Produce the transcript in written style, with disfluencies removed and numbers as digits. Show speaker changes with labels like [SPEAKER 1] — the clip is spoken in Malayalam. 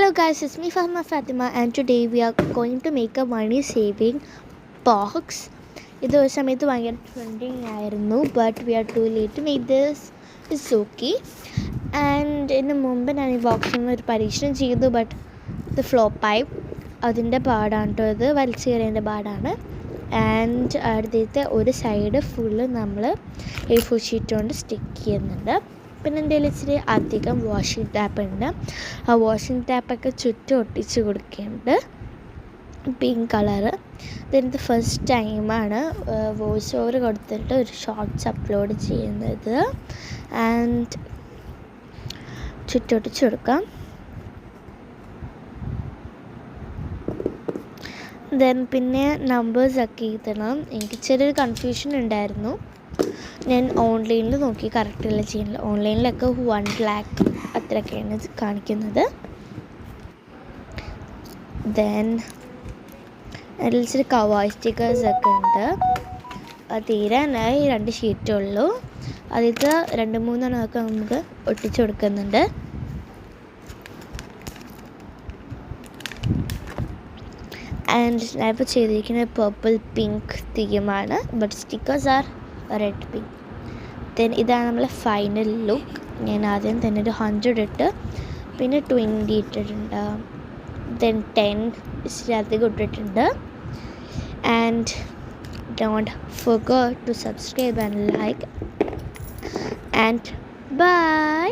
[SPEAKER 1] Hello guys, it's me Fahma Fatima and today we are going to make a money saving box. ഇത് ഒരു സമയത്ത് ഭയങ്കര ട്രെൻഡിങ് ആയിരുന്നു, but we are too late to make this. It's okay. And ഇതിന് മുമ്പ് ഞാൻ ഈ ബോക്സിൽ ഒരു പരീക്ഷണം ചെയ്തു, ബട്ട് ഇത് ഫ്ലോപ്പായി. അതിൻ്റെ പാടാണ് കേട്ടോ, ഇത് വലിച്ചു കയറിയതിൻ്റെ പാടാണ്. ആൻഡ് അടുത്തത്തെ ഒരു സൈഡ് ഫുള്ള് നമ്മൾ A4 ഷീറ്റ് കൊണ്ട് സ്റ്റിക്ക് ചെയ്യുന്നുണ്ട്. പിന്നെ എൻ്റെ കയ്യിൽ ഇച്ചിരി അധികം വാഷിംഗ് ടാപ്പ് ഉണ്ട്. ആ വാഷിംഗ് ടാപ്പൊക്കെ ചുറ്റും ഒട്ടിച്ച് കൊടുക്കുന്നുണ്ട്, പിങ്ക് കളറ്. ഇതെനിക്ക് ഫസ്റ്റ് ടൈമാണ് വോയിസ് ഓവർ കൊടുത്തിട്ട് ഒരു ഷോർട്സ് അപ്ലോഡ് ചെയ്യുന്നത്. ആൻഡ് ചുറ്റും ഒട്ടിച്ച് കൊടുക്കാം. ദെൻ പിന്നെ നമ്പേഴ്സൊക്കെ എഴുതണം. എനിക്ക് ചെറിയൊരു കൺഫ്യൂഷൻ ഉണ്ടായിരുന്നു. ഞാൻ ഓൺലൈനിൽ നോക്കി കറക്റ്റല്ല ചെയ്യുന്നില്ല. ഓൺലൈനിലൊക്കെ 1 lakh അത്രയൊക്കെയാണ് കാണിക്കുന്നത്. ദെൻ അതിൽ ഇച്ചിരി കവായ് സ്റ്റിക്കേഴ്സൊക്കെ ഉണ്ട്. അത് തീരാനായി 2 ഷീറ്റേ ഉള്ളൂ. അതിൽ 2-3 നമുക്ക് ഒട്ടിച്ചു കൊടുക്കുന്നുണ്ട്. ആൻഡ് ഞാനിപ്പോൾ ചെയ്തിരിക്കുന്നത് പർപ്പിൾ പിങ്ക് തീമാണ്, but stickers are red pink. Then ഇതാണ് നമ്മളെ ഫൈനൽ ലുക്ക്. ഞാൻ ആദ്യം തന്നെ ഒരു 100 ഇട്ട്, പിന്നെ 20 ഇട്ടിട്ടുണ്ട്, ദെൻ 10 ഇച്ചിരി അധികം ഇട്ടിട്ടുണ്ട്. And don't forget to subscribe and like and by.